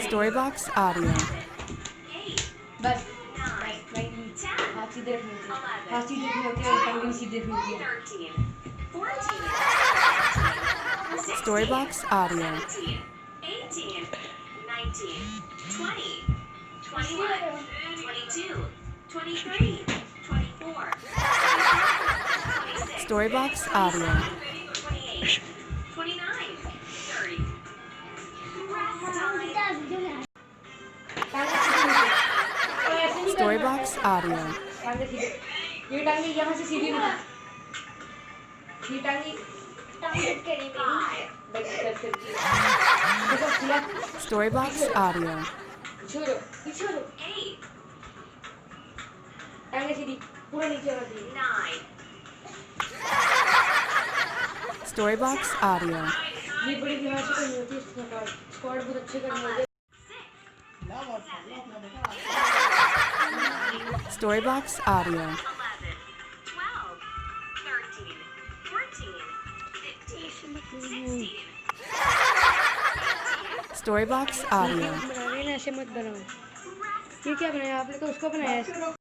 Storybox Audio. बस हाथ सीधे रखने होते हैं, हाथ सीधे रखने होते हैं और टांग भी सीधे रखनी होती है। Storybox Audio. 18, 19, 20, 21, 22, 23, 24, 26, Storybox Audio. 28, 29, 30. Rest time. टांग सीधे नीचे और ऐसे नहीं करना Storybox Audio. टांग सीधे ये टांग यहाँ से सीधी नहीं ये टांग करेंगे बस कर देखो खुला Storybox Audio. छोड़ो ये छोड़ो 8, टांग सीधी पूरा नीचे कर दिए 9, Storybox Audio. ये बड़ी ध्यान से करनी होती है स्क्वाड बहुत अच्छे करने होते हैं Storybox Audio. 11, 12, 13, 14, 15, 16, Storybox Audio. बनाने ना ऐसे मत बनाओ ये क्या बनाया आपने तो उसको बनाया